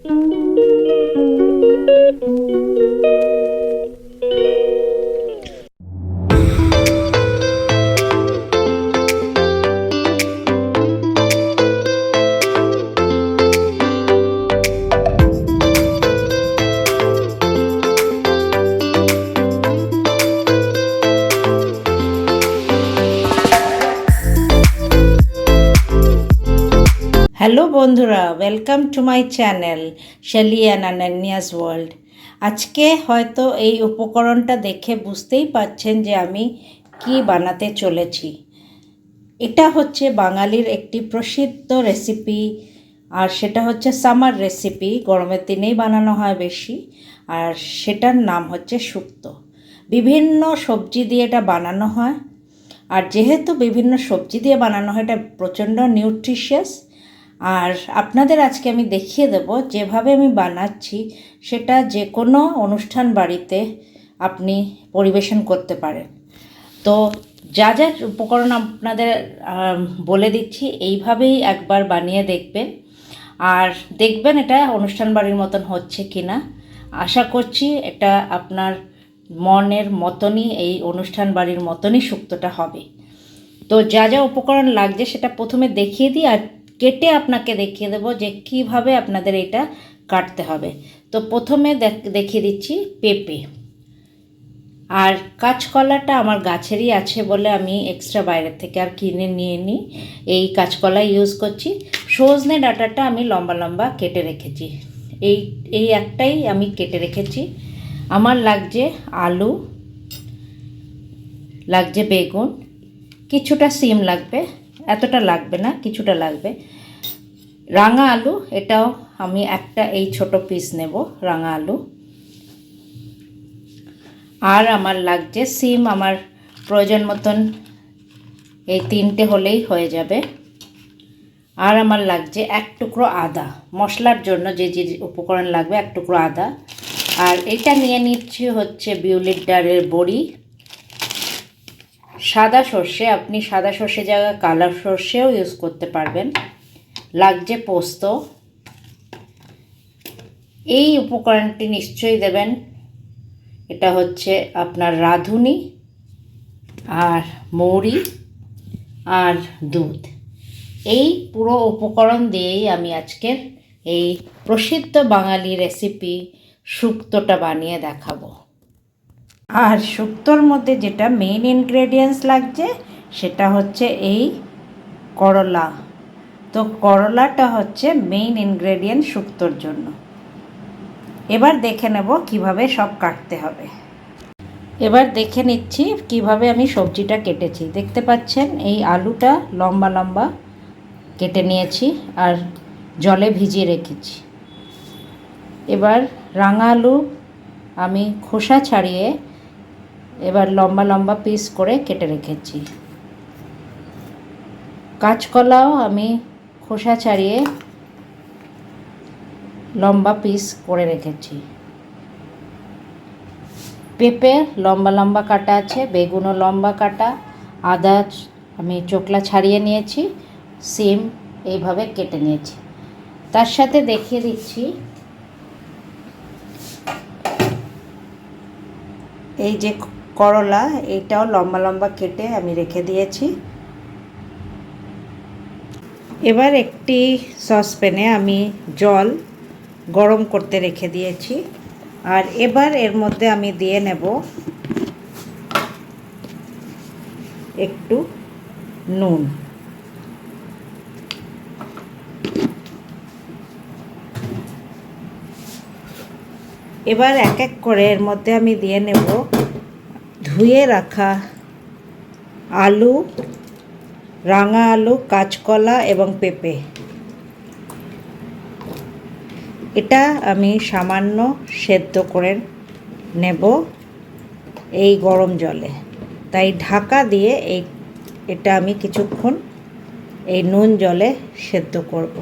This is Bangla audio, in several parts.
হ্যালো বন্ধুরা, welcome to my channel Shelly and আনান্যাস ওয়ার্ল্ড। আজকে হয়তো এই উপকরণটা দেখে বুঝতেই পারছেন যে আমি কি বানাতে চলেছি। এটা হচ্ছে বাঙালির একটি প্রসিদ্ধ রেসিপি, আর সেটা হচ্ছে সামার রেসিপি, গরমের দিনেই বানানো হয় বেশি। আর সেটার নাম হচ্ছে শুক্তো। বিভিন্ন সবজি দিয়ে এটা বানানো হয়, আর যেহেতু বিভিন্ন সবজি দিয়ে বানানো হয় এটা প্রচণ্ড নিউট্রিশিয়াস। আর আপনাদের আজকে আমি দেখিয়ে দেব যেভাবে আমি বানাচ্ছি সেটা যে কোনো অনুষ্ঠান বাড়িতে আপনি পরিবেশন করতে পারেন। তো যা যা উপকরণ আপনাদের বলে দিচ্ছি, এইভাবেই একবার বানিয়ে দেখবেন, আর দেখবেন এটা অনুষ্ঠান বাড়ির মতন হচ্ছে কি না। আশা করছি এটা আপনার মনের মতনই, এই অনুষ্ঠান বাড়ির মতনই শুক্তোটা হবে। তো যা যা উপকরণ লাগছে সেটা প্রথমে দেখিয়ে দিই, আর কেটে আপনাকে দেখিয়ে দেবো যে কিভাবে আপনাদের এটা কাটতে হবে। তো প্রথমে দেখিয়ে দিচ্ছি পেঁপে। আর কাঁচকলাটা আমার গাছেরই আছে বলে আমি এক্সট্রা বাইরের থেকে আর কিনে নিয়ে নিই, এই কাঁচকলা ইউজ করছি। সজনে ডাঁটাটা আমি লম্বা লম্বা কেটে রেখেছি, এই একটাই আমি কেটে রেখেছি। আমার লাগছে আলু, লাগছে বেগুন, কিছুটা সিম লাগবে, এতটা লাগবে না, কিছুটা লাগবে। রাঙা আলু, এটাও আমি একটা এই ছোট পিস নেব রাঙা আলু। আর আমার লাগছে সিম, আমার প্রয়োজন মতন এই তিনটে হলেই হয়ে যাবে। আর আমার লাগছে এক টুকরো আদা, মশলার জন্য যে যে উপকরণ লাগবে, এক টুকরো আদা। আর এটা নিয়ে নিচ্ছি হচ্ছে বিউলির ডালের বড়ি, সাদা সর্ষে, আপনি সাদা সর্ষে জায়গায় কালো সর্ষেও ইউজ করতে পারবেন। লাগছে পোস্ত। এই উপকরণটি নিশ্চয়ই দেবেন, এটা হচ্ছে আপনার রাঁধুনি আর মৌরি আর দুধ। এই পুরো উপকরণ দিয়েই আমি আজকের এই প্রসিদ্ধ বাঙালি রেসিপি শুক্তোটা বানিয়ে দেখাবো। আর শুক্তোর মধ্যে যেটা মেইন ইনগ্রেডিয়েন্টস লাগছে সেটা হচ্ছে এই করলা। তো করলাটা হচ্ছে মেইন ইনগ্রেডিয়েন্ট শুক্তোর জন্য। এবার দেখে নেব কিভাবে সব কাটতে হবে। এবার দেখে নিচ্ছি কিভাবে আমি সবজিটা কেটেছি। দেখতে পাচ্ছেন এই আলুটা লম্বা লম্বা কেটে নিয়েছি আর জলে ভিজিয়ে রেখেছি। এবার রাঙা আলু আমি খোসা ছাড়িয়ে এবার লম্বা লম্বা পিস করে কেটে রেখেছি। কাঁচকলাও আমি খোসা ছাড়িয়ে লম্বা পিস করে রেখেছি। পেঁপে লম্বা লম্বা কাটা আছে, বেগুনও লম্বা কাটা, আদা আমি চোকলা ছাড়িয়ে নিয়েছি, সিম এইভাবে কেটে নিয়েছি। তার সাথে দেখিয়ে দিচ্ছি এই যে করলা, এইটাও লম্বা লম্বা কেটে আমি রেখে দিয়েছি। এবার একটি সসপ্যানে আমি জল গরম করতে রেখে দিয়েছি, আর এবার এর মধ্যে আমি দিয়ে নেব একটু নুন। এবার এক এক করে এর মধ্যে আমি দিয়ে নেব ধুয়ে রাখা আলু, রাঙা আলু, কাঁচকলা এবং পেঁপে। এটা আমি সামান্য সেদ্ধ করে নেব এই গরম জলে, তাই ঢাকা দিয়ে এটা আমি কিছুক্ষণ এই নুন জলে সেদ্ধ করব।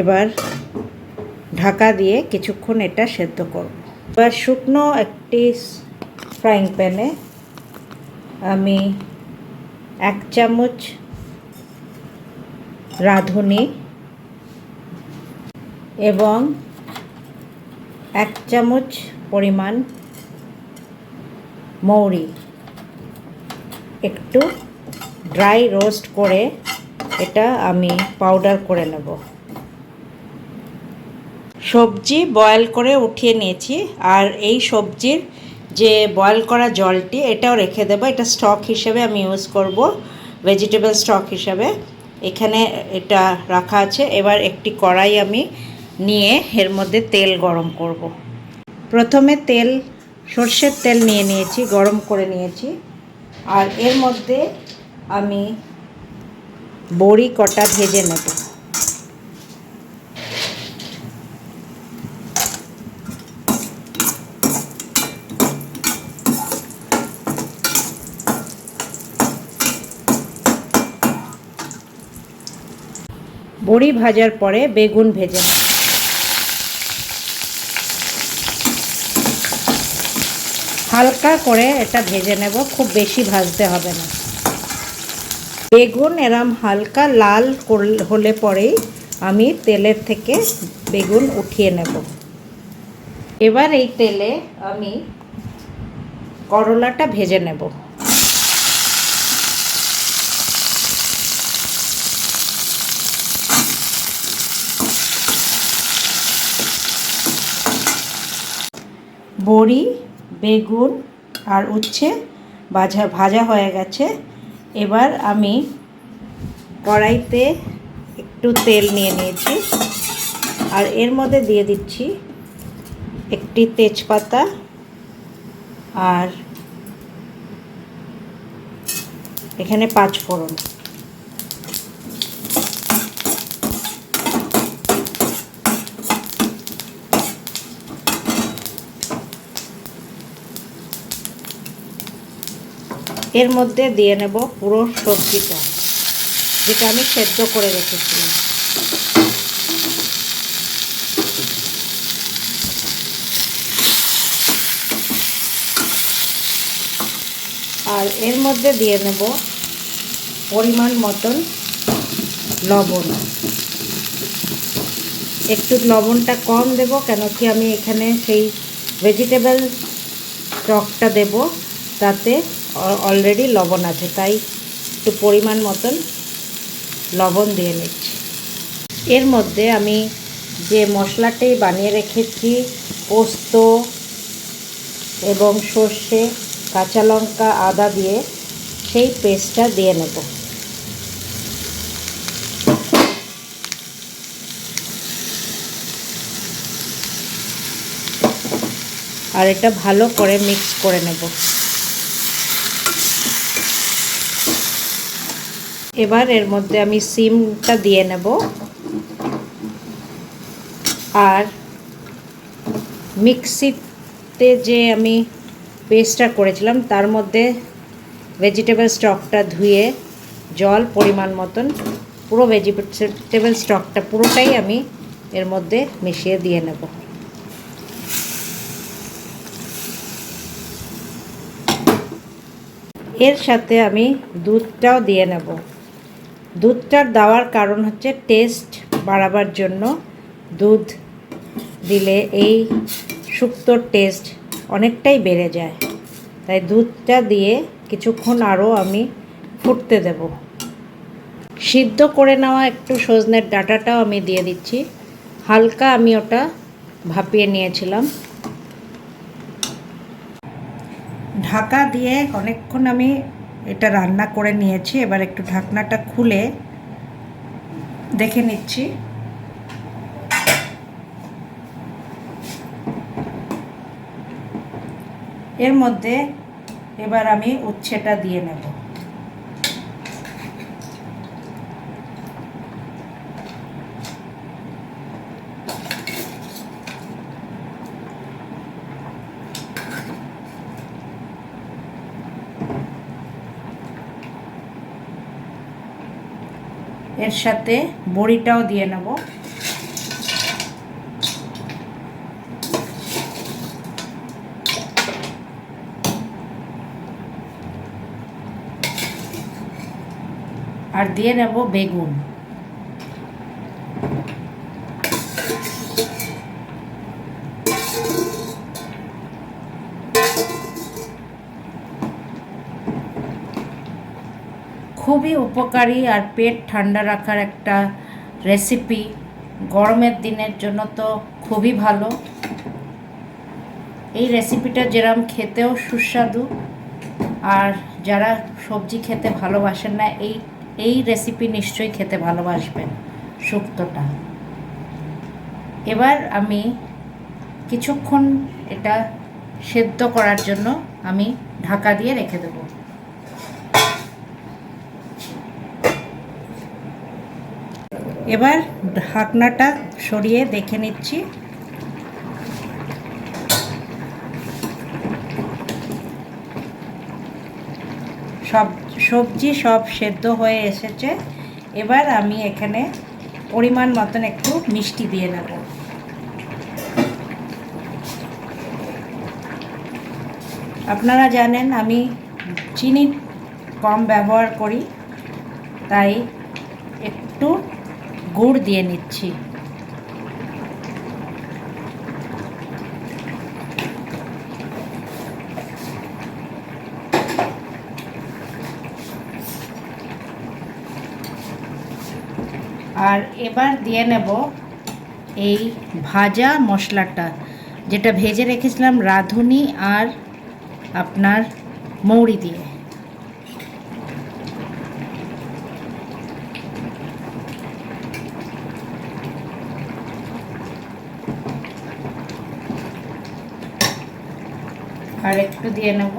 এবার ঢাকা দিয়ে কিছুক্ষণ এটা সেদ্ধ করব। এবার শুকনো একটি ফ্রাইং প্যানে আমি 1 চামচ রাঁধুনি এবং 1 চামচ পরিমাণ মৌরি একটু ড্রাই রোস্ট করে এটা আমি পাউডার করে নেব। সবজি বয়েল করে উঠিয়ে নিয়েছি, আর এই সবজির যে বয়েল করা জলটি এটাও রেখে দেবো। এটা স্টক হিসেবে আমি ইউজ করব, ভেজিটেবল স্টক হিসেবে। এখানে এটা রাখা আছে। এবার একটি কড়াই আমি নিয়ে এর মধ্যে তেল গরম করব। প্রথমে সর্ষের তেল নিয়ে নিয়েছি, গরম করে নিয়েছি। আর এর মধ্যে আমি বড়ি কটা ভেজে নেব। বড়ি ভাজার পরে বেগুন ভেজে নেব। হালকা করে এটা ভেজে নেব, খুব বেশি ভাজতে হবে না। বেগুন এরম হালকা লাল হলে পরেই আমি তেলের থেকে বেগুন উঠিয়ে নেব। এবার এই তেলে আমি করলাটা ভেজে নেব। বড়ি, বেগুন আর উচ্ছে ভাজা হয়ে গেছে। এবার আমি কড়াইতে একটু তেল নিয়ে নিয়েছি, আর এর মধ্যে দিয়ে দিচ্ছি একটি তেজপাতা আর এখানে 5 ফোড়ন। এর মধ্যে দিয়ে নেব পুরো সবজিটা, যেটা আমি সেদ্ধ করে রেখেছিলাম। আর এর মধ্যে দিয়ে নেব পরিমাণ মতন লবণ। একটু লবণটা কম দেব, কেন কি আমি এখানে সেই ভেজিটেবল স্টকটা দেব, তাতে অলরেডি লবণ আছে, তাই একটু পরিমাণ মতন লবণ দিয়ে নিচ্ছি। এর মধ্যে আমি যে মশলাটি বানিয়ে রেখেছি, পোস্ত এবং সর্ষে, কাঁচা লঙ্কা, আদা দিয়ে সেই পেস্টটা দিয়ে নেব। আর এটা ভালো করে মিক্স করে নেব। এবার এর মধ্যে আমি সিমটা দিয়ে নেব, আর মিক্সিতে যে আমি পেস্টটা করেছিলাম তার মধ্যে ভেজিটেবল স্টকটা ধুয়ে জল পরিমাণ মতন পুরো ভেজিটেবল স্টকটা পুরোটাই আমি এর মধ্যে মিশিয়ে দিয়ে নেব। এর সাথে আমি দুধটাও দিয়ে নেব। দুধটা দেওয়ার কারণ হচ্ছে টেস্ট বাড়াবার জন্য। দুধ দিলে এই শুক্তোর টেস্ট অনেকটাই বেড়ে যায়, তাই দুধটা দিয়ে কিছুক্ষণ আরও আমি ফুটতে দেব। সিদ্ধ করে নেওয়া একটু সজনের ডাঁটাটাও আমি দিয়ে দিচ্ছি। হালকা আমি ওটা ভাপিয়ে নিয়েছিলাম। ঢাকা দিয়ে অনেকক্ষণ আমি এটা রান্না করে নিয়েছি। এবার একটু ঢাকনাটা খুলে দেখে নিচ্ছি। এর মধ্যে এবার আমি উচ্ছেটা দিয়ে নেব। এর সাথে বড়িটাও দিয়ে নেব। আর দিয়ে নেব বেগুন। খুবই উপকারী আর পেট ঠান্ডা রাখার একটা রেসিপি। গরমের দিনের জন্য তো খুবই ভালো। এই রেসিপিটা যেরকম খেতেও সুস্বাদু, আর যারা সবজি খেতে ভালোবাসেন না এই রেসিপি নিশ্চয়ই খেতে ভালোবাসবেন, শুক্তোটা। এবার আমি কিছুক্ষণ এটা সেদ্ধ করার জন্য আমি ঢাকা দিয়ে রেখে দেব। এবার ঢাকনাটা সরিয়ে দেখে নিচ্ছি। সবজি সব সেদ্ধ হয়ে এসেছে। এবার আমি এখানে পরিমাণ মতন একটু মিষ্টি দিয়ে নেব। আপনারা জানেন আমি চিনি কম ব্যবহার করি, তাই একটু গুড় দিয়ে নিচ্ছি। আর এবার দিয়ে নেব এই ভাজা মশলাটা, যেটা ভেজে রেখেছিলাম রাঁধুনি আর আপনার মৌরি দিয়ে। আর একটু দিয়ে নেব।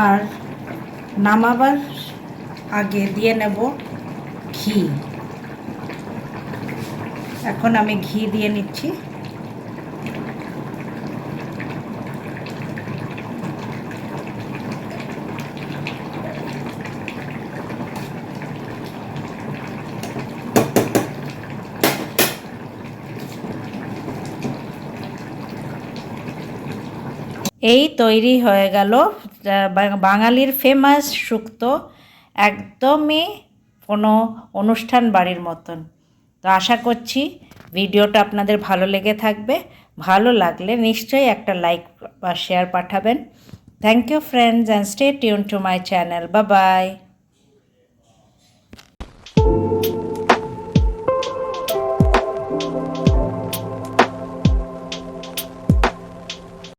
আর নামাবার আগে দিয়ে নেব ঘি। এখন আমি ঘি দিয়ে নিচ্ছি। এই তৈরি হয়ে গেল বাঙালির ফেমাস শুক্তো, একদমই কোনো অনুষ্ঠান বাড়ির মতন। তো আশা করছি ভিডিওটা আপনাদের ভালো লেগে থাকবে। ভালো লাগলে নিশ্চয়ই একটা লাইক বা শেয়ার পাঠাবেন। Thank you friends, and stay tune to my channel. Bye by.